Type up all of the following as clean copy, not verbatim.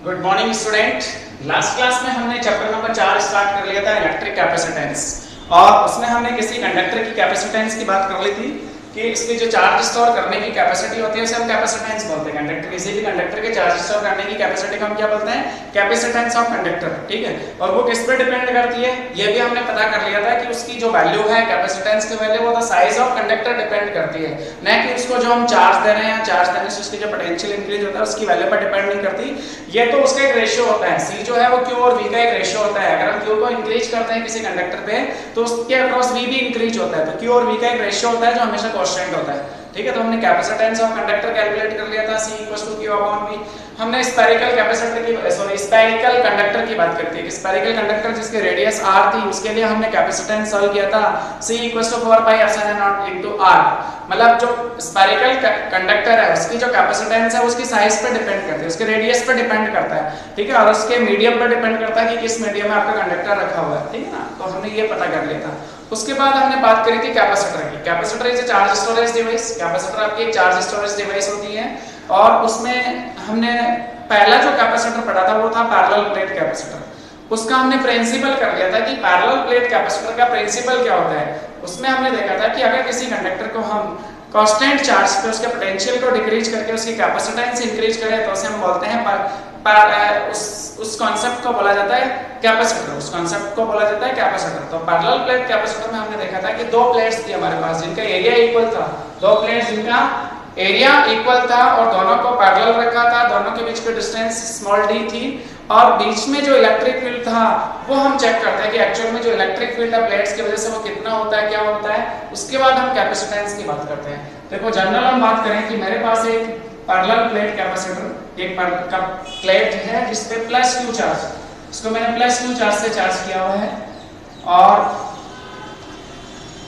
Good morning student. Last class में हमने chapter number 4 start कर लिया था इलेक्ट्रिक कैपेसिटेंस, और उसमें हमने किसी कंडक्टर की कैपेसिटेंस की बात कर ली थी कि इसकी जो चार्ज स्टोर करने की कैपेसिटी होती है उसे हम कैपेसिटेंस बोलते हैं। कंडक्टर किसी भी कंडक्टर के चार्ज स्टोर करने की कैपेसिटी को हम क्या बोलते हैं? Capacitance of conductor. ठीक है, और वो किस पे डिपेंड करती है ये भी हमने पता कर लिया था कि उसकी जो वैल्यू है कैपेसिटेंस की वैल्यू वो the size of conductor depend करती है, न कि उसको जो हम चार्ज दे रहे हैं, चार्ज देने से उसकी जो पोटेंशियल इंक्रीज होता है उसकी वैल्यू पर डिपेंड नहीं करती। ये तो उसका एक रेशियो होता है, सी जो है वो क्यू और वी का एक रेशियो होता है। अगर हम क्यू को इंक्रीज करते हैं किसी कंडक्टर पे तो उसके अक्रॉस वी भी इंक्रीज होता है, तो क्यू और वी का एक रेशियो होता है जो हमेशा कांस्टेंट होता है। ठीक है, तो हमने कैपेसिटेंस ऑफ कंडक्टर कैलकुलेट कर लिया था, C = Q अपॉन V। हमने स्फेरिकल कैपेसिटर की स्फेरिकल कंडक्टर की बात करते हैं, स्फेरिकल कंडक्टर जिसकी रेडियस r थी उसके लिए हमने कैपेसिटेंस सॉल्व किया था C = 4πε0 r। मतलब जो स्फेरिकल कंडक्टर है उसकी जो कैपेसिटेंस है उसकी साइज पे डिपेंड करती है, उसके रेडियस पे डिपेंड करता है। ठीक है, और उसके मीडियम पे डिपेंड करता है कि किस मीडियम में आपका कंडक्टर रखा हुआ है। ठीक है ना, तो हमने ये पता कर लिया था। उसके बाद हमने बात करी थी कैपेसिटर की। Capacitor is a charge storage device. Capacitor आपकी एक चार्ज स्टोरेज डिवाइस होती है, और उसमें हमने पहला जो कैपेसिटर पढ़ा था वो था पैरेलल प्लेट कैपेसिटर। उसका हमने प्रिंसिपल कर लिया था कि पैरेलल प्लेट कैपेसिटर का प्रिंसिपल क्या होता है। उसमें हमने देखा था कि अगर किसी कंडक्टर को हम कांस्टेंट चार्ज पे उसके पोटेंशियल को डिक्रीज करके उसकी कैपेसिटेंस इंक्रीज करें तो उसे हम बोलते हैं उस कॉन्सेप्ट को बोला जाता है कैपेसिटर। उस कॉन्सेप्ट को बोला जाता है कैपेसिटर। तो पैरेलल प्लेट कैपेसिटर में हमने देखा था कि दो प्लेट्स थी हमारे पास जिनका एरिया इक्वल था, दो प्लेट्स जिनका एरिया इक्वल था और दोनों को पैरेलल रखा था, दोनों के बीच की डिस्टेंस स्मॉल d थी, और बीच में जो इलेक्ट्रिक फील्ड था वो हम चेक करते हैं कि एक्चुअल में जो इलेक्ट्रिक फील्ड है प्लेट्स की वजह से वो कितना होता है, क्या होता है। उसके बाद हम कैपेसिटेंस की बात करते हैं। देखो जनरल हम बात करें कि मेरे पास एक पैरेलल प्लेट कैपेसिटर एक प्लेट है जिस पे प्लस क्यू चार्ज, इसको मैंने प्लस क्यू चार्ज से चार्ज किया हुआ है, और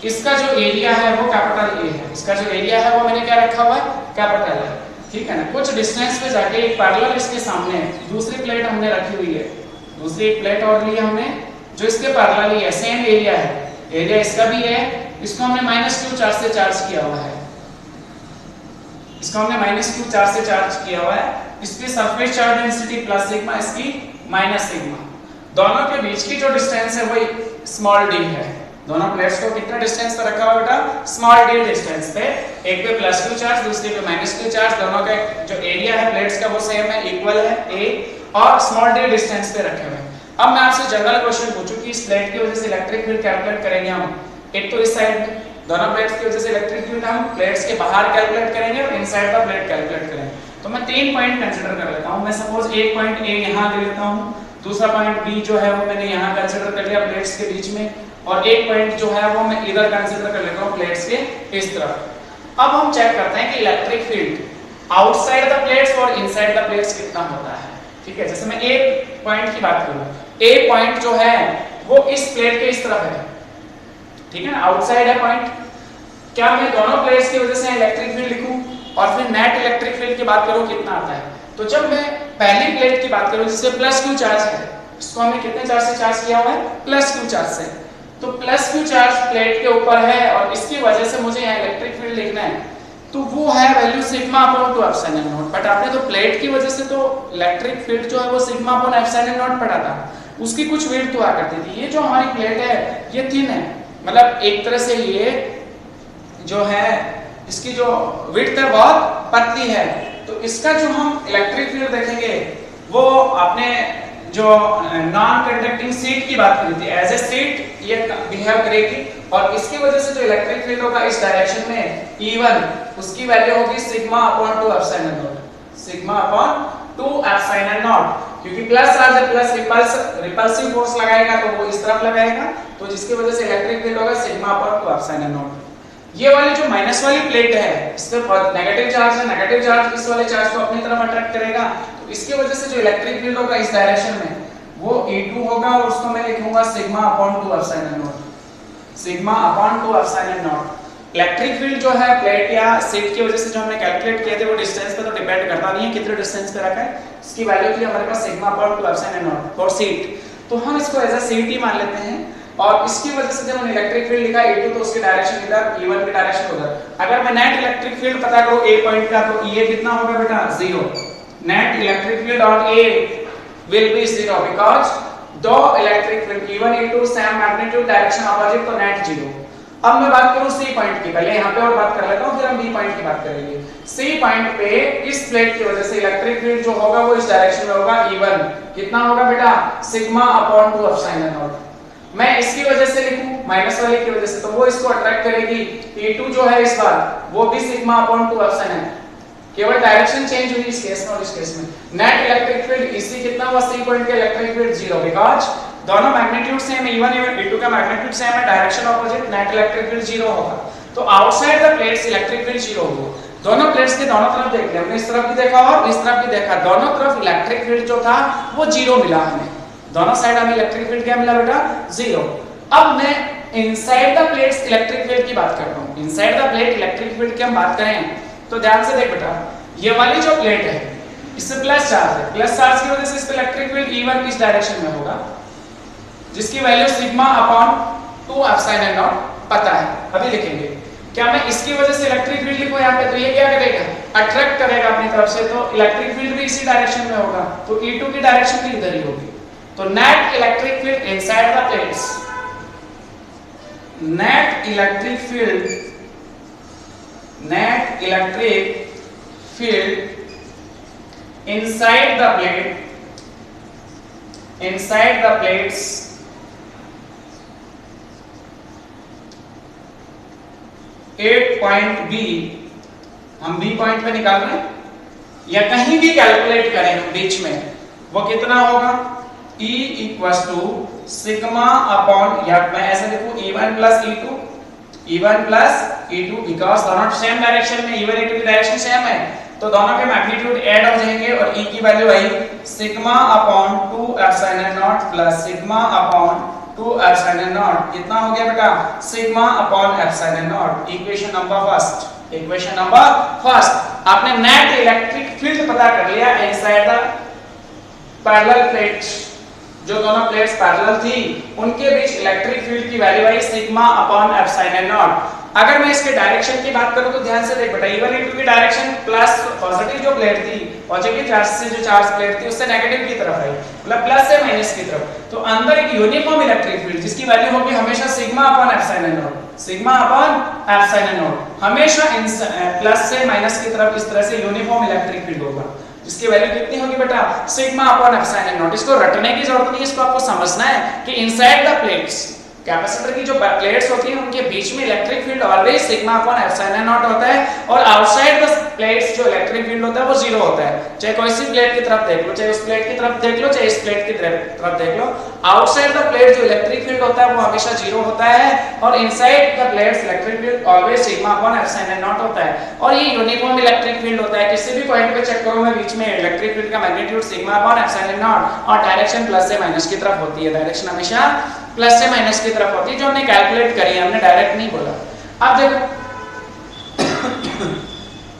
इसका जो एरिया है वो कैपिटल ए है। इसका जो एरिया है वो मैंने क्या रखा हुआ है? कैपिटल है। ठीक है ना, कुछ डिस्टेंस पे जाके एक पैरेलल इसके सामने दूसरी प्लेट हमने रखी हुई है, दूसरी एक प्लेट और ली हमने जो इसके पैरेलल ही है, सेम एरिया है, एरिया इसका भी है। इसको हमने माइनस क्यू चार्ज से चार्ज किया हुआ है, इसको हमने माइनस क्यू चार्ज से चार्ज किया हुआ है। इसकी surface charge density plus sigma, इसकी माइनस सिग्मा। दोनों के बीच की जो डिस्टेंस है वो स्मॉल डी है। दोनों प्लेट्स को कितना डिस्टेंस पे रखा हुआ बेटा? स्मॉल डी डिस्टेंस पे। एक पे प्लस क्यू चार्ज, दूसरे पे माइनस क्यू चार्ज। दोनों का जो एरिया है प्लेट्स का वो सेम है, इक्वल है ए, और स्मॉल डी डिस्टेंस पे रखे हुए हैं। अब मैं आपसे जनरल क्वेश्चन पूछूं कि इस प्लेट की वजह से इलेक्ट्रिक फील्ड कैलकुलेट करेंगे हम। एक तो इस साइड में दोनों प्लेट्स की वजह से इलेक्ट्रिक फील्ड हम प्लेट्स के बाहर कैलकुलेट करेंगे और इनसाइड द प्लेट कैलकुलेट करेंगे। तो मैं 3 पॉइंट कंसीडर कर लेता हूं। मैं सपोज एक पॉइंट ए यहां ले लेता हूं, दूसरा पॉइंट बी जो है वो मैंने यहां कंसीडर कर लिया प्लेट्स के बीच में, और एक पॉइंट जो है वो मैं इधर कंसीडर कर लेता हूं प्लेट्स के इस तरफ। अब हम चेक करते हैं कि electric field outside the plates और इनसाइड द प्लेट्स कितना होता है। ठीक है, जैसे मैं एक पॉइंट की बात करूं, ए पॉइंट जो है वो इस प्लेट के इस तरफ है। ठीक है ना, आउटसाइड है पॉइंट। क्या मैं दोनों प्लेट्स की वजह से इलेक्ट्रिक फील्ड लिखूं और फिर नेट इलेक्ट्रिक फील्ड की बात करूं कितना आता है? तो जब मैं पहली प्लेट की बात करूं जिससे प्लस क्यू चार्ज है, इसको हमने कितने चार्ज से चार्ज किया हुआ है? प्लस क्यू चार्ज से। तो प्लस क्यू चार्ज प्लेट के ऊपर है और इसकी वजह से मुझे यहाँ इलेक्ट्रिक फील्ड लिखना है, तो वो है value sigma upon 2 epsilon not. But आपने तो प्लेट की वजह से तो इलेक्ट्रिक फील्ड जो है वो सिग्मा अपॉन एप्सिलॉन नॉट पढ़ा था, उसकी कुछ विड्थ हुआ करती थी। ये जो हमारी प्लेट है ये थिन है, मतलब एक तरह से ये जो है इसकी जो विड्थ है बहुत पतली है। तो इसका जो हम इलेक्ट्रिक फील्ड देखेंगे वो आपने जो नॉन कंडक्टिंग शीट की बात करी थी, एज ए शीट ये बिहेव करेगी, और इसकी वजह से जो इलेक्ट्रिक फील्ड होगा इस डायरेक्शन में E1 उसकी वैल्यू होगी sigma upon 2 epsilon not. Sigma upon 2 epsilon not, क्योंकि प्लस चार्ज है, प्लस रिपल्सिव फोर्स लगाएगा तो वो इस तरफ लगाएगा, तो जिसकी वजह से इलेक्ट्रिक फील्ड होगा सिग्मा अपॉन 2 एप्सिलॉन नॉट। ये वाली जो माइनस वाली प्लेट है इस पे नेगेटिव चार्ज है, नेगेटिव चार्ज इस वाले चार्ज को अपनी तरफ अट्रैक्ट करेगा, तो इसकी वजह से जो इलेक्ट्रिक फील्ड होगा इस डायरेक्शन में वो E2 होगा, और उसको मैं लिखूंगा sigma upon 2 epsilon not. Sigma upon 2 epsilon not. Electric field जो है प्लेट या शीट की वजह से जो हमने कैलकुलेट किए थे वो डिस्टेंस पे तो डिपेंड करता नहीं है, कितने डिस्टेंस पे रखा है, इसकी वैल्यू के लिए हमारे पास sigma upon 2 epsilon naught for sheet. तो हम इसको एज अ शीट ही मान लेते हैं, और इसकी वजह से जब हमने इलेक्ट्रिक फील्ड लिखा E2 तो उसकी डायरेक्शन इधर, E1 की डायरेक्शन उधर। अगर मैं नेट इलेक्ट्रिक फील्ड पता करूं ए पॉइंट का तो ये कितना होगा बेटा? 0। Net electric field on A will be 0 because दो electric field E1 E2 same magnitude direction opposite तो नेट 0। अब मैं बात करूं सी पॉइंट की, पहले यहां पे और बात कर लेता हूं फिर हम बी पॉइंट की बात करेंगे। सी पॉइंट पे इस प्लेट की वजह से इलेक्ट्रिक फील्ड जो होगा वो इस डायरेक्शन में होगा E1 कितना होगा बेटा सिग्मा अपॉन 2 एप्सिलॉन नॉट। मैं इसकी वजह से लिखूं माइनस वाले की वजह से तो वो इसको अट्रैक्ट करेगी। E2 जो है इस बार वो भी सिग्मा अपॉन 2 एप्सिलॉन है, केवल डायरेक्शन चेंज हुई इस केस में और इस केस में। नेट इलेक्ट्रिक फील्ड इसी कितना हुआ सी पॉइंट के इलेक्ट्रिक फील्ड 0 बिकॉज़ दोनों मैग्नीट्यूड सेम है, E1 और E2 का मैग्नीट्यूड सेम है, direction opposite, net electric field 0 होगा। तो outside the plates electric field 0 होगा। दोनों प्लेट्स के दोनों तरफ देख लिया हमने, इस तरफ भी देखा और इस तरफ भी देखा, दोनों तरफ इलेक्ट्रिक फील्ड जो था वो 0 मिला हमें। दोनों साइड हमें इलेक्ट्रिक फील्ड क्या मिला बेटा 0। अब मैं inside the plates electric field की बात करता हूं। Inside the plate electric field की हम बात करें तो ध्यान से देख बेटा, ये वाली जो प्लेट है इससे प्लस चार्ज है, प्लस चार्ज की वजह से इस पे इलेक्ट्रिक फील्ड E1 किस डायरेक्शन में होगा जिसकी value sigma upon 2 epsilon not पता है, अभी लिखेंगे। क्या मैं इसकी वजह से इलेक्ट्रिक फील्ड लिखूं यहां पे तो ये क्या करेगा अट्रैक्ट करेगा अपनी तरफ से, तो इलेक्ट्रिक फील्ड भी इसी डायरेक्शन में होगा, तो E2 की डायरेक्शन भी इधर ही होगी। तो net electric field inside the plates, net electric field inside the plates at point B, हम बी पॉइंट पे निकाल रहे हैं या कहीं भी कैलकुलेट करें हम बीच में, वो कितना होगा E equals to sigma upon, या मैं ऐसे लिखूं E1 प्लस E2 बिकॉज दोनों सेम डायरेक्शन में, E1 E2 की डायरेक्शन सेम है तो दोनों के मैग्नीट्यूड ऐड हो जाएंगे और E की वैल्यू आई sigma upon 2 epsilon not plus sigma upon 2 epsilon not, कितना हो गया बेटा sigma upon epsilon naught. Equation number first आपने नेट इलेक्ट्रिक फील्ड पता कर लिया इनसाइड द पैरेलल प्लेट्स, जो दोनों प्लेट्स पैरेलल थी उनके बीच इलेक्ट्रिक फील्ड की वैल्यू आई सिग्मा अपॉन एप्सिलॉन नॉट। अगर मैं इसके डायरेक्शन की बात करूं तो ध्यान से देख बेटा, E1 E2 की डायरेक्शन प्लस पॉजिटिव जो प्लेट थी, पॉजिटिव चार्ज से जो चार्ज प्लेट थी उससे नेगेटिव की तरफ आई, मतलब प्लस से माइनस की तरफ, तो अंदर एक यूनिफॉर्म इलेक्ट्रिक फील्ड जिसकी वैल्यू होगी हमेशा सिग्मा अपॉन एप्सिलॉन नॉट, हमेशा प्लस से माइनस की तरफ इस तरह से यूनिफॉर्म इलेक्ट्रिक फील्ड होगा जिसकी वैल्यू कितनी होगी बेटा सिग्मा अपॉन एप्सिलॉन नॉट। इसको रटने की जरूरत नहीं है, इसको आपको समझना है कि इनसाइड द प्लेट्स कैपेसिटर की जो प्लेट्स होती हैं उनके बीच में electric field always sigma upon epsilon not होता है और आउटसाइड द प्लेट्स जो इलेक्ट्रिक फील्ड होता है वो 0 होता है। चाहे कोई सी प्लेट की तरफ देख लो, चाहे उस प्लेट की तरफ देख लो, चाहे इस प्लेट की तरफ देख लो, आउटसाइड द प्लेट जो इलेक्ट्रिक फील्ड होता है वो हमेशा 0 होता है और inside the plates electric field always sigma upon epsilon not होता है और ये यूनिफॉर्म इलेक्ट्रिक फील्ड होता है। किसी भी पॉइंट पे चेक करो मैं बीच में इलेक्ट्रिक फील्ड का magnitude sigma upon epsilon not और डायरेक्शन प्लस से माइनस की तरफ होती है, डायरेक्शन हमेशा प्लस से माइनस की तरफ होती है, जो हमने कैलकुलेट करी है, हमने डायरेक्ट नहीं बोला। अब देखो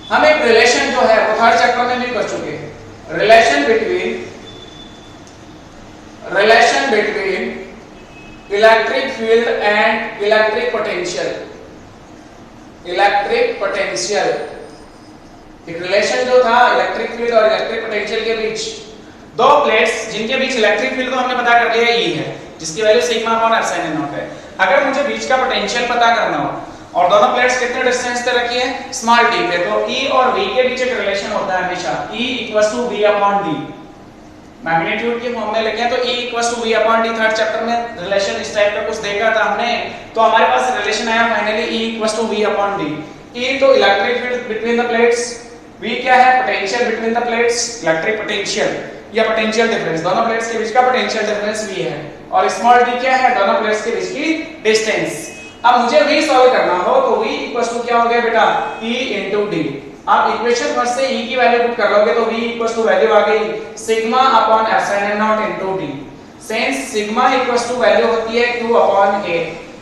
हम एक रिलेशन जो है वो हर चैप्टर में भी कर चुके हैं, relation between electric field and electric potential. एक रिलेशन जो था इलेक्ट्रिक फील्ड और इलेक्ट्रिक पोटेंशियल के बीच, दो प्लेट्स जिनके बीच इलेक्ट्रिक फील्ड को हमने पता कर लिया E है जिसकी value sigma upon epsilon not है। अगर मुझे बीच का पोटेंशियल पता करना हो और दोनों प्लेट्स कितने डिस्टेंस पे रखी है स्मॉल d पे, तो E और V के बीच एक रिलेशन होता है हमेशा E equals to V upon d। Magnitude के फॉर्म में लिखे हैं तो E equals to V upon d। Third chapter में रिलेशन इस टाइप का कुछ देखा था हमने, तो हमारे पास रिलेशन आया finally E equals to V upon d। E तो electric field between the plates, V क्या है potential between the plates, electric potential या पोटेंशियल डिफरेंस, दोनों प्लेट्स के बीच का पोटेंशियल डिफरेंस V है और स्मॉल d क्या है दोनों प्लेट्स के बीच की डिस्टेंस। अब मुझे V सॉल्व करना हो तो V इक्वल्स टू क्या हो गया बेटा E into d। आप इक्वेशन फर्स्ट से E की वैल्यू पुट कर लोगे तो V इक्वल्स टू वैल्यू आ गई sigma upon epsilon naught into d। Since sigma equals to value होती है Q upon A,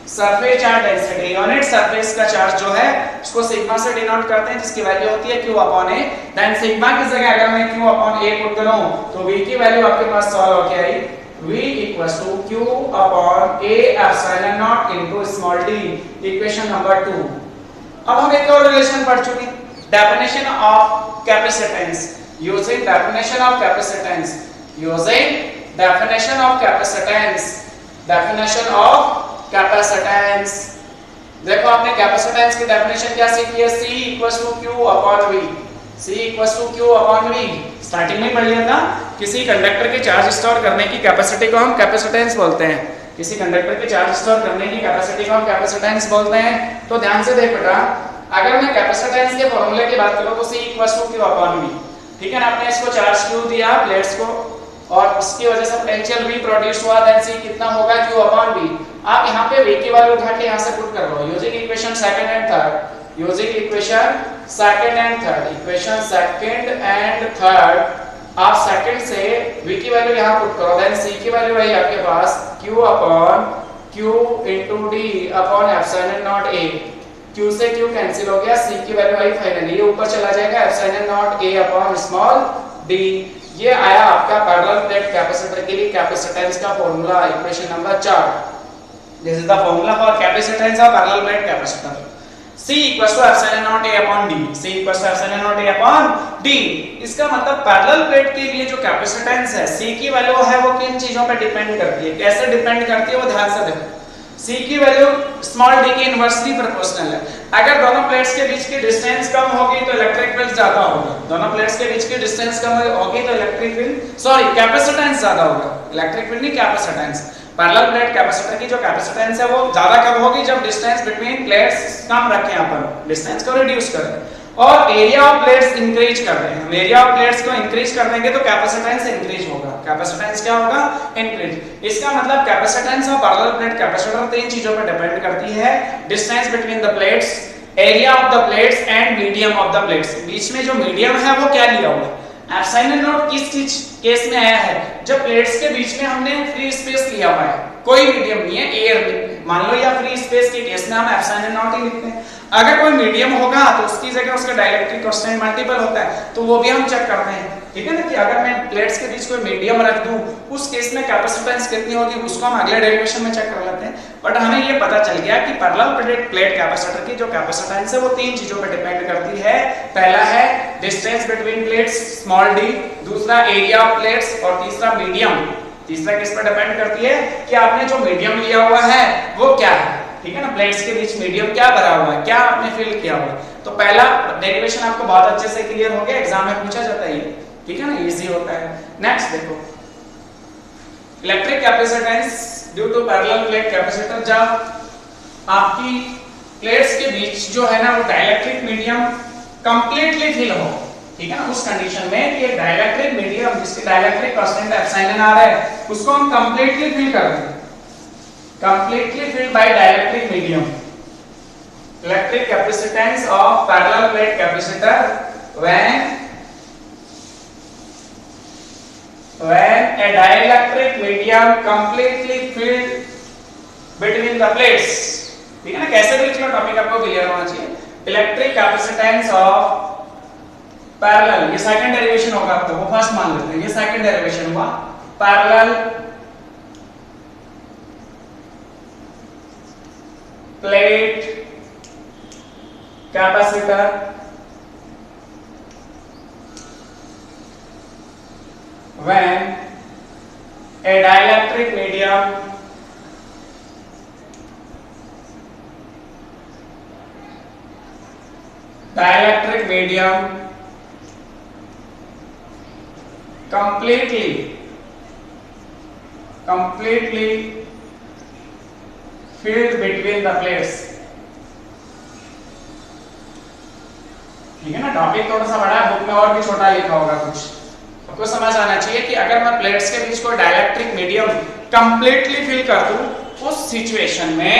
surface charge density, unit surface का चार्ज जो है उसको सिग्मा से डिनोट करते हैं जिसकी वैल्यू होती है Q upon A। Then sigma की जगह अगर मैं Q अपॉन A पुट करूं तो V की वैल्यू आपके पास सॉल्व होके आई V equals to Q upon A epsilon naught into small d, equation number 2। अब हम एक और रिलेशन पढ़ चुके हैं, definition of capacitance. Using definition of capacitance using definition of capacitance, definition of capacitance. देखो आपने कैपेसिटेंस की डेफिनेशन क्या सीखी है, C equals to Q upon V, C equals to Q upon V starting में पढ़ लिया था। किसी कंडक्टर के चार्ज स्टोर करने की कैपेसिटी को हम कैपेसिटेंस बोलते हैं, किसी कंडक्टर के चार्ज स्टोर करने की कैपेसिटी को हम कैपेसिटेंस बोलते हैं। तो ध्यान से देख बेटा, अगर मैं कैपेसिटेंस के फॉर्मूले की बात करूं तो C equals to Q upon V, ठीक है ना। आपने इसको चार्ज Q दिया प्लेट्स को और उसकी वजह से पोटेंशियल V प्रोड्यूस हुआ, देन C कितना होगा Q अपॉन V। आप यहाँ पे V की वैल्यू उठा के यहाँ से पुट कर लो using equation second and third, using equation second and third, equation second and third. आप सेकंड से V की वैल्यू यहाँ पुट करो, देन C की वैल्यू वही आपके पास Q upon Q into D upon epsilon not A। Q से Q कैंसिल हो गया, C की वैल्यू आई फाइनली ये ऊपर चला जाएगा epsilon not A upon small d। ये आया आपका पैरेलल प्लेट कैपेसिटर के लिए कैपेसिटेंस का formula, equation number 4। This is the formula for capacitance of parallel plate capacitor. C equals to epsilon not A upon D, C equals to epsilon not A upon D। इसका मतलब parallel plate के लिए जो capacitance है C की value है वो किन चीजों पे डिपेंड करती है, कैसे डिपेंड करती है वो ध्यान से देखो। C की वैल्यू स्मॉल d के इनवर्सली प्रोपोर्शनल है। अगर दोनों प्लेट्स के बीच की डिस्टेंस कम होगी तो इलेक्ट्रिक फील्ड ज्यादा होगा, दोनों प्लेट्स के बीच की डिस्टेंस कम होगी तो इलेक्ट्रिक फील्ड कैपेसिटेंस ज्यादा होगा, इलेक्ट्रिक फील्ड नहीं कैपेसिटेंस। पैरेलल प्लेट कैपेसिटर की जो कैपेसिटेंस है वो ज्यादा कब होगी, जब डिस्टेंस बिटवीन प्लेट्स कम रखें, अपन डिस्टेंस को रिड्यूस करें और एरिया ऑफ प्लेट्स इंक्रीज कर रहे हैं। हम एरिया ऑफ प्लेट्स को इंक्रीज कर देंगे तो कैपेसिटेंस इंक्रीज होगा, कैपेसिटेंस क्या होगा, इंक्रीज। इसका मतलब capacitance of parallel plate capacitor तीन चीजों पर डिपेंड करती है, distance between the plates, area of the plates and medium of the plates. बीच में जो मीडियम है वो क्या लिया हुआ है, एप्सिलॉन नॉट किस चीज केस में आया है, जब प्लेट्स के बीच में हमने फ्री स्पेस लिया हुआ है, कोई मीडियम नहीं है, एयर मान लो, या फ्री स्पेस के केस में हम एप्सिलॉन नॉट ही लिखते हैं। अगर कोई मीडियम होगा तो उसकी जगह उसका डाइलेक्ट्रिक कांस्टेंट मल्टीपल होता है, तो वो भी हम चेक करते हैं, ठीक है ना, कि अगर मैं प्लेट्स के बीच कोई मीडियम रख दूं उस केस में कैपेसिटेंस कितनी होगी, उसको हम अगले डेरिवेशन में चेक कर लेते हैं। बट हमें ये पता चल गया कि पैरेलल प्लेट कैपेसिटर की जो कैपेसिटेंस है वो तीन चीजों पर डिपेंड करती है। पहला है distance between plates small d, दूसरा एरिया ऑफ प्लेट्स और तीसरा मीडियम। तीसरा किस पर डिपेंड करती है कि आपने जो मीडियम लिया हुआ है वो क्या है, ठीक है ना, प्लेट्स के बीच मीडियम क्या भरा हुआ है, क्या आपने फिल किया हुआ है। तो पहला डेरिवेशन आपको बहुत अच्छे से क्लियर हो गया, एग्जाम में पूछा जाता है, ठीक है ना, इजी होता है। नेक्स्ट देखो, electric capacitance due to parallel plate capacitor, जब आपकी प्लेट्स के बीच जो है ना वो डाइलेक्ट्रिक मीडियम कंप्लीटली फिल हो, ठीक है ना, उस कंडीशन में कि एक डाइलेक्ट्रिक मीडियम जिसकी डाइलेक्ट्रिक कांस्टेंट एप्सिलॉन आ रहा है उसको हम कंप्लीटली फिल कर दें, completely filled by dielectric medium. Electric capacitance of parallel plate capacitor when a dielectric medium completely filled between the plates, ठीक है ना, कैसे भी लिख लो, टॉपिक आपको क्लियर होना चाहिए। इलेक्ट्रिक कैपेसिटेंस ऑफ पैरेलल, ये सेकंड डेरिवेशन होगा आपका, वो फर्स्ट मान लेते हैं, ये सेकंड डेरिवेशन हुआ। Parallel plate capacitor when a dielectric medium completely filled between the plates, ठीक है ना, टॉपिक थोड़ा सा बड़ा है, बुक में और भी छोटा लिखा होगा कुछ, आपको समझ आना चाहिए कि अगर मैं प्लेट्स के बीच कोई डाइलेक्ट्रिक मीडियम कंप्लीटली फिल कर दूं उस सिचुएशन में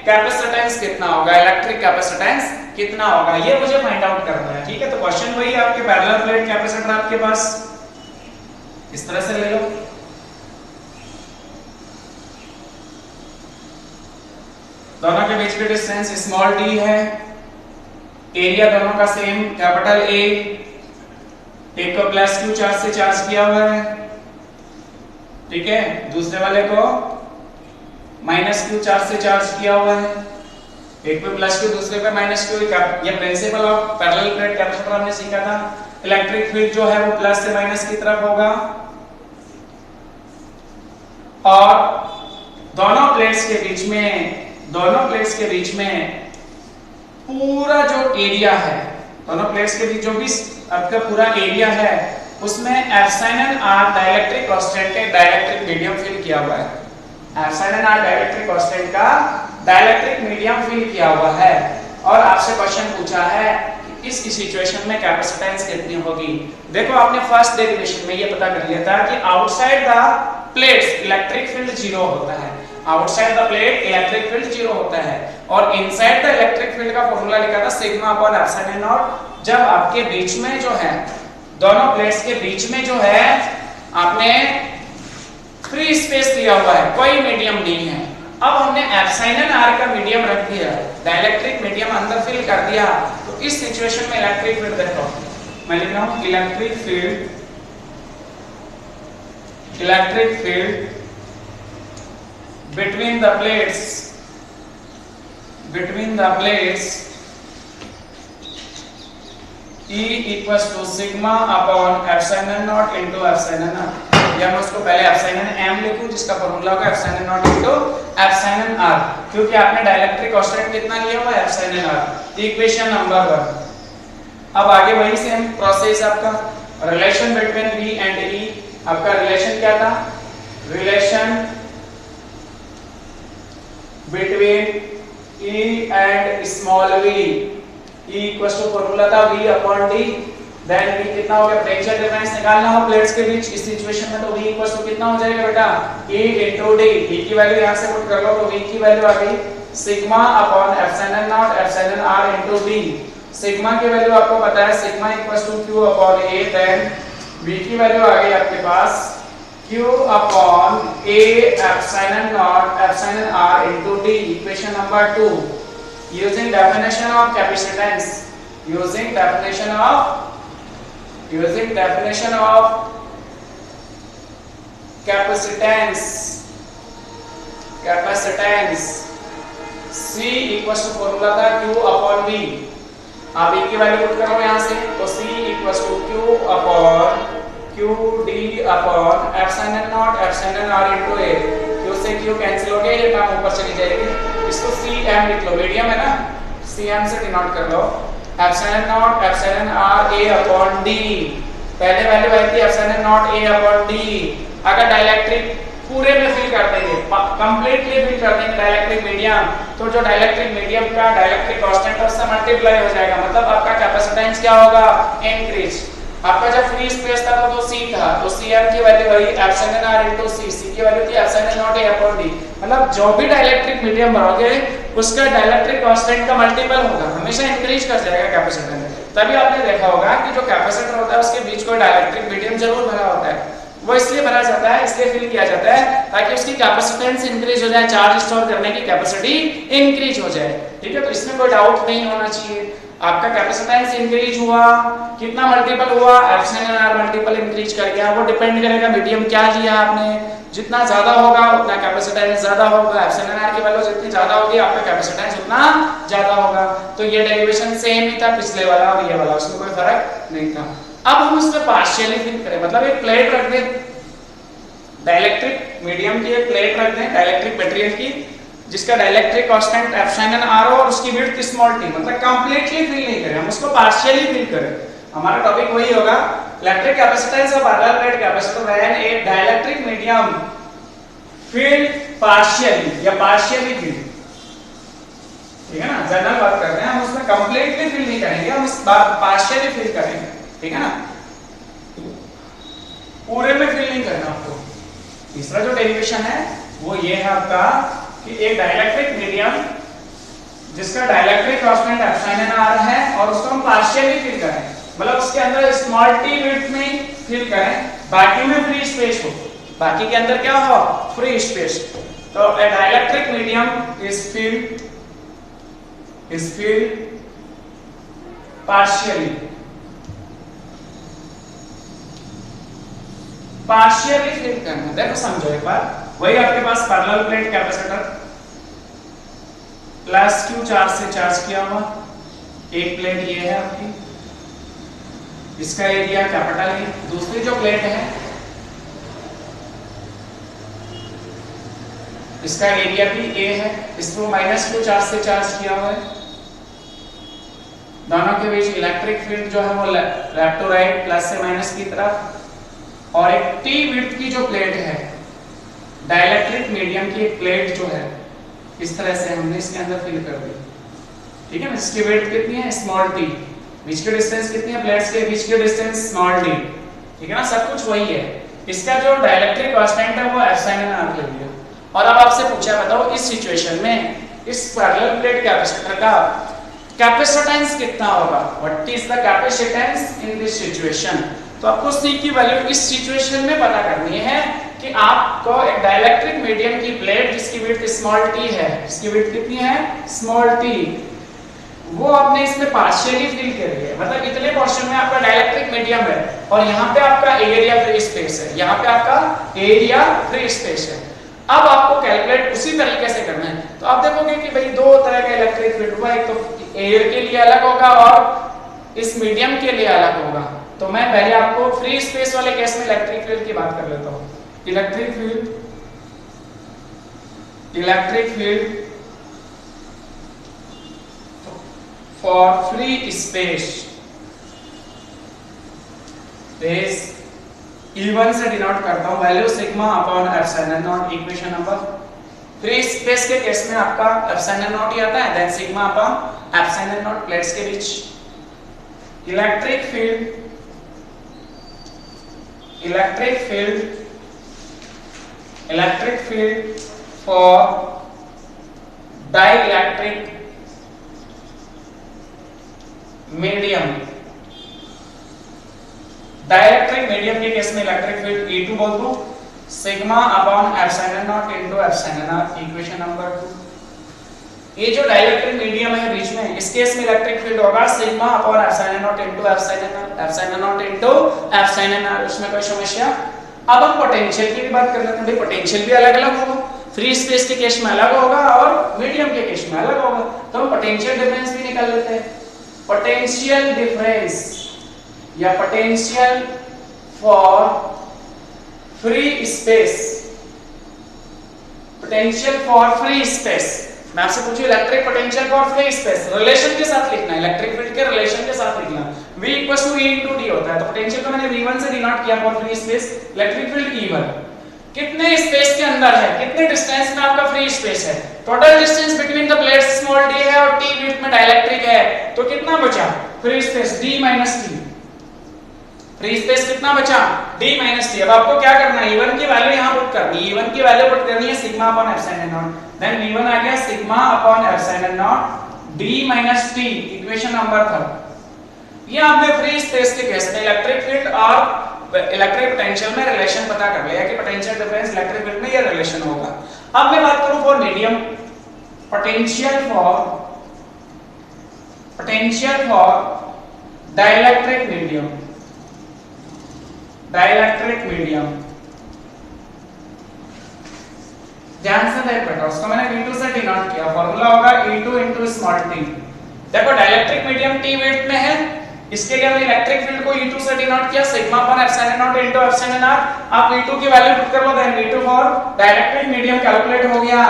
कैपेसिटेंस कितना होगा, इलेक्ट्रिक कैपेसिटेंस कितना होगा, ये मुझे फाइंड आउट करना है, ठीक है। तो क्वेश्चन वही है, आपके पैरेलल प्लेट कैपेसिटर आपके पास इस तरह से ले लो, दोनों के बीच की डिस्टेंस स्मॉल d है, एरिया दोनों का सेम कैपिटल A, एक को प्लस Q चार्ज से चार्ज किया हुआ है, ठीक है, दूसरे वाले को माइनस Q चार्ज से चार्ज किया हुआ है, एक पे प्लस Q दूसरे पे माइनस Q। ये principle of parallel plate capacitor हमने सीखा था। इलेक्ट्रिक फील्ड जो है वो प्लस से माइनस की तरफ होगा, और दोनों प्लेट्स के बीच में पूरा जो एरिया है, दोनों प्लेट्स के बीच जो भी आपका पूरा एरिया है उसमें एप्सिलॉन आर डाइलेक्ट्रिक कांस्टेंट के डाइलेक्ट्रिक मीडियम फिल किया हुआ है। एप्सिलॉन आर डाइलेक्ट्रिक कांस्टेंट का डाइलेक्ट्रिक मीडियम फिल किया हुआ है और आपसे क्वेश्चन पूछा है कि इस सिचुएशन में कैपेसिटेंस कितनी होगी। देखो आपने फर्स्ट डेरिवेशन में ये पता कर लिया था कि outside the plates electric field 0 होता है, outside the plate electric field 0 होता है और इनसाइड द इलेक्ट्रिक फील्ड का फॉर्मूला लिखा था सिग्मा अपॉन एप्सिलॉन नॉट। जब आपके बीच में जो है, दोनों प्लेट्स के बीच में जो है आपने फ्री स्पेस दिया हुआ है, कोई मीडियम नहीं है। अब हमने एप्सिलॉन आर का मीडियम रख दिया, डाइलेक्ट्रिक मीडियम अंदर फिल कर दिया, तो इस सिचुएशन में इलेक्ट्रिक फील्ड देखो, मैं लिख रहा हूं electric field between the plates E equals to sigma upon epsilon naught into epsilon r, या मैं उसको पहले एप्सिलॉन m लिखूं जिसका फॉर्मूला होगा epsilon naught into epsilon r, क्योंकि आपने डाइलेक्ट्रिक कांस्टेंट कितना लिया हुआ है एप्सिलॉन r। Equation number 1। अब आगे वही सेम प्रोसेस आपका relation between v and e। आपका रिलेशन क्या था? Relation between e and small v, E equals to formula था v upon d, then v कितना हो गया? प्रेशर डिफरेंस निकालना हो प्लेट्स के बीच इस सिचुएशन में, तो v इक्वल्स टू कितना हो जाएगा बेटा? E into d। E की वैल्यू यहां से पुट कर लो तो v की वैल्यू आ गई sigma upon epsilon not epsilon r into d। Sigma की वैल्यू आपको पता है sigma equals to q upon a, then v की वैल्यू आ गई आपके पास q upon a epsilon not epsilon r into d। Equation number 2। Using definition of capacitance, using definition of capacitance, C equals to formula था Q upon V। आप E की value put करो यहाँ से, तो C equals to Q upon Q D upon epsilon not epsilon R into A। Q से Q cancel हो गया, ये टर्म ऊपर चली जाएगी, इसको CM लिख लो, मीडियम है ना, CM से डिनोट कर लो epsilon not epsilon R A upon D। पहले वैल्यू आई थी epsilon not A upon D। अगर डाइलेक्ट्रिक पूरे में फिल कर देंगे, कंप्लीटली फिल कर देंगे डाइलेक्ट्रिक मीडियम, तो जो डाइलेक्ट्रिक मीडियम का डाइलेक्ट्रिक कांस्टेंट है उससे मल्टीप्लाई हो जाएगा, मतलब आपका कैपेसिटेंस क्या होगा? इंक्रीज। आपका जब फ्री स्पेस था तो C था, तो Cm की वैल्यू वही epsilon R into C, C की वैल्यू थी epsilon not A upon D। मतलब जो भी डाइलेक्ट्रिक मीडियम भरोगे उसका डाइलेक्ट्रिक कांस्टेंट का मल्टीपल होगा, हमेशा इंक्रीज कर जाएगा कैपेसिटेंस। तभी आपने देखा होगा कि जो कैपेसिटर होता है उसके बीच कोई डाइलेक्ट्रिक मीडियम जरूर भरा होता है, वो इसलिए भरा जाता है, इसलिए फिल किया जाता है ताकि उसकी कैपेसिटेंस इंक्रीज हो जाए, चार्ज स्टोर करने की कैपेसिटी इंक्रीज हो जाए। ठीक है, तो इसमें कोई डाउट नहीं होना चाहिए। आपका कैपेसिटेंस इंक्रीज हुआ, कितना मल्टीपल हुआ? एप्सिलॉन आर मल्टीपल इंक्रीज कर गया। वो डिपेंड करेगा मीडियम क्या लिया आपने, जितना ज्यादा होगा उतना कैपेसिटेंस ज्यादा होगा, एप्सिलॉन आर की वैल्यू जितनी ज्यादा होगी आपका कैपेसिटेंस उतना ज्यादा होगा। तो ये डेरिवेशन सेम ही था पिछले वाला और ये वाला, उसमें कोई फर्क नहीं था। अब हम उसमें पार्शियली फिल करें, मतलब एक प्लेट रख दें, डाइलेक्ट्रिक मीडियम की एक प्लेट रख दें डाइलेक्ट्रिक मटेरियल की, जिसका डाइलेक्ट्रिक कांस्टेंट एप्सिलॉन आर हो और उसकी विड्थ स्मॉल t, मतलब कंप्लीटली फिल नहीं करें, हम उसको पार्शियली फिल करें। हमारा टॉपिक वही होगा electric capacitance of parallel plate capacitor when A dielectric medium field partially या पार्शियली फिल्ड। ठीक है ना, जनरल बात कर रहे हैं, हम उसमें कंप्लीटली फिल नहीं करेंगे, हम इस बात पार्शियली फिल करेंगे। ठीक है ना, पूरे में फिल नहीं करना आपको। तीसरा जो डेरिवेशन है वो ये है आपका कि एक डाइलेक्ट्रिक मीडियम जिसका डाइलेक्ट्रिक कांस्टेंट एप्सिलॉन आर है और उसको हम पार्शियली फिल करें, मतलब उसके अंदर स्मॉल t विड्थ में फिल करें, बाकी में फ्री स्पेस हो, बाकी के अंदर क्या हो? Free space. तो a dielectric medium is filled partially fill करना। देखो समझो एक बार, वही आपके पास parallel plate capacitor plus Q charge से चार्ज किया हुआ, एक प्लेट ये है आपकी, इसका एरिया कैपिटल है। दूसरी जो प्लेट है इसका एरिया भी a है, इसको -q चार्ज से चार्ज किया हुआ है। दोनों के बीच इलेक्ट्रिक फील्ड जो है वो लेफ्ट टू राइट प्लस से माइनस की तरफ। और एक t विड्थ की जो प्लेट है, डाइलेक्ट्रिक मीडियम की एक प्लेट जो है, इस तरह से हमने इसके अंदर फिल कर दी। ठीक है ना, इसकी विड्थ कितनी है स्मॉल t, बीच की डिस्टेंस कितनी है प्लेट्स के बीच की डिस्टेंस स्मॉल d। ठीक है ना, सब कुछ वही है। इसका जो डाइलेक्ट्रिक कांस्टेंट है वो एप्सिलॉन r ले लिया। और अब आपसे पूछा बताओ इस सिचुएशन में इस पैरेलल प्लेट कैपेसिटर का कैपेसिटेंस कितना होगा, what is the capacitance in this situation. तो आपको C की वैल्यू इस सिचुएशन में पता करनी है कि आपको एक डाइलेक्ट्रिक मीडियम की प्लेट जिसकी विड्थ स्मॉल t है, इसकी विड्थ कितनी है स्मॉल t, वो आपने इसमें पार्शियली फिल करी है। मतलब इतने पोर्शन में आपका डाइलेक्ट्रिक मीडियम है और यहाँ पे आपका एरिया फ्री स्पेस है, यहाँ पे आपका एरिया फ्री स्पेस है। अब आपको कैलकुलेट उसी तरीके से करना है। तो आप देखोगे कि भाई दो तरह का इलेक्ट्रिक फील्ड हुआ, एक तो एयर के लिए अलग होगा और इस मीडियम के लिए अलग होगा। तो मैं पहले आपको फ्री स्पेस वाले केस में इलेक्ट्रिक फील्ड की बात कर लेता हूँ। Electric field for free space is E1 से डिनोट करता हूं value sigma upon epsilon naught. Equation number free space के केस में आपका एप्सिलॉन नॉट ही आता है, then sigma upon epsilon naught plates के बीच। Electric field for dielectric medium, dielectric medium के केस में इलेक्ट्रिक फील्ड E2 बोल दो sigma upon epsilon naught into epsilon r। Equation number 2। ये जो डाइलेक्ट्रिक मीडियम है बीच में, इस केस में इलेक्ट्रिक फील्ड होगा sigma upon epsilon naught into epsilon naught into epsilon r। उसमें कोई समस्या। अब हम पोटेंशियल की भी बात कर लेते हैं। भाई पोटेंशियल भी अलग-अलग होगा, फ्री स्पेस के केस में अलग होगा और मीडियम के केस में अलग होगा। तो हम पोटेंशियल डिफरेंस भी निकाल लेते हैं। पोटेंशियल डिफरेंस या potential for free space, potential for free space. मैं आपसे पूछूं electric potential for free space, relation के साथ लिखना है, इलेक्ट्रिक फील्ड के रिलेशन के साथ लिखना। V = E × T होता है। तो पोटेंशियल को मैंने V1 से डिनोट किया for free space, electric field E1 कितने स्पेस के अंदर है, कितने डिस्टेंस में आपका फ्री स्पेस है। Total distance between the plates small d है और t विड्थ में डाइलेक्ट्रिक है, तो कितना बचा free space d - t। Free space कितना बचा d - t। अब आपको क्या करना है, E1 की वैल्यू यहां पुट करनी है। E1 की वैल्यू पुट करनी है sigma upon epsilon not, then V1 आ गया sigma upon epsilon not d - t। Equation number 3। ये आपने फ्री स्पेस के केस में इलेक्ट्रिक फील्ड और इलेक्ट्रिक पोटेंशियल में रिलेशन पता कर लिया कि पोटेंशियल डिफरेंस इलेक्ट्रिक फील्ड में ये रिलेशन होगा। अब मैं बात करूं for medium, potential for dielectric medium, ध्यान से देख बेटा, उसको मैंने V2 से डिनोट किया, फार्मूला होगा E2 * स्मॉल t। देखो डाइलेक्ट्रिक मीडियम t विड्थ में है, इसके लिए हमने इलेक्ट्रिक फील्ड को E2 से डिनोट किया sigma upon epsilon naught into epsilon r। आप V2 की वैल्यू पुट कर लो, then V2 for dielectric medium calculate हो गया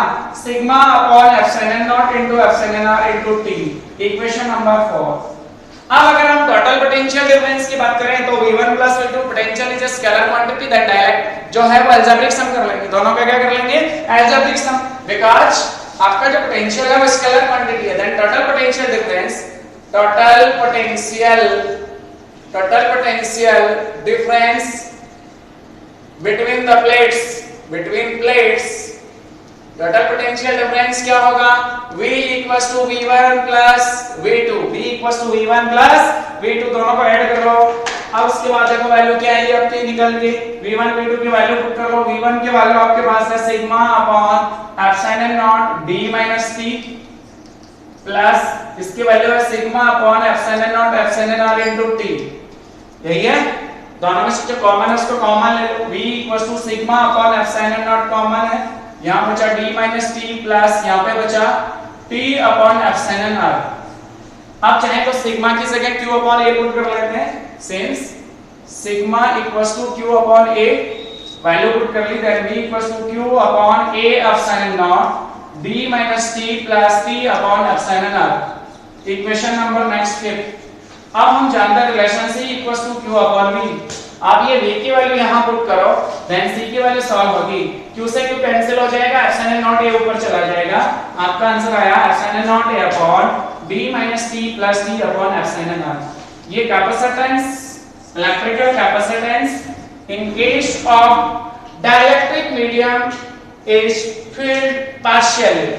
sigma upon epsilon naught into epsilon r into t। Equation number 4। अब अगर हम टोटल पोटेंशियल डिफरेंस की बात करें तो V1 + V2 potential is a scalar quantity that direct जो है वो अलजेब्रिक सम कर लेंगे। दोनों का क्या कर लेंगे अलजेब्रिक सम, बिकॉज़ आपका जो पोटेंशियल है वो स्केलर क्वांटिटी है। Then total potential difference between the plates, total potential difference क्या होगा V = V1 + V2, दोनों को ऐड कर लो। अब उसके बाद देखो वैल्यू क्या है, ये आपकी निकल गई। V1 V2 की वैल्यू पुट कर लो। V1 की वैल्यू आपके पास है sigma upon epsilon not d - t plus इसकी वैल्यू है sigma upon epsilon not epsilon r into t। यही है, दोनों में से जो कॉमन है उसको कॉमन ले लो। V = sigma upon epsilon not common है, यहां बचा d - t प्लस यहां पे बचा t अपॉन एप्सिलॉन r। अब चाहे तो सिग्मा की जगह q अपॉन a पुट कर लेते हैं, since sigma = q upon a value put कर ली that v equals to q upon a epsilon not d minus t plus t upon epsilon r। Equation number next 5। अब हम जानते हैं relation c equals to q upon v। आप ये v की value यहां पुट करो, देन c की वैल्यू सॉल्व होगी, q से q कैंसिल हो जाएगा, एप्सिलॉन नॉट a ऊपर चला जाएगा, आपका आंसर आया epsilon not a upon d minus t plus t upon epsilon r। ये capacitance, electrical capacitance in case of dielectric medium is filled partially.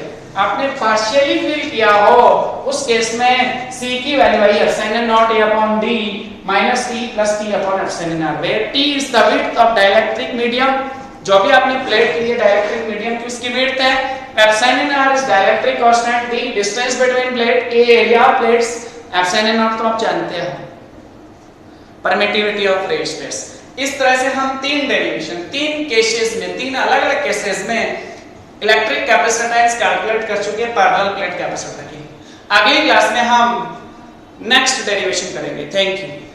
आपने पार्शियली फील किया हो उस केस में c की वैल्यू आई epsilon not a upon d minus t plus t upon epsilon r, where t is the width of dielectric medium. जो भी आपने प्लेट के लिए डाइलेक्ट्रिक मीडियम की उसकी विड्थ है, epsilon r is dielectric constant, d distance between plate, a area of plates, epsilon not तो आप जानते हैं परमिटिविटी ऑफ फ्री स्पेस। इस तरह से हम तीन डेरिवेशन, तीन केसेस में, तीन अलग-अलग केसेस में इलेक्ट्रिक कैपेसिटेंस कैलकुलेट कर चुके हैं पैरेलल प्लेट कैपेसिटर की। अगली क्लास में हम नेक्स्ट डेरिवेशन करेंगे। Thank you.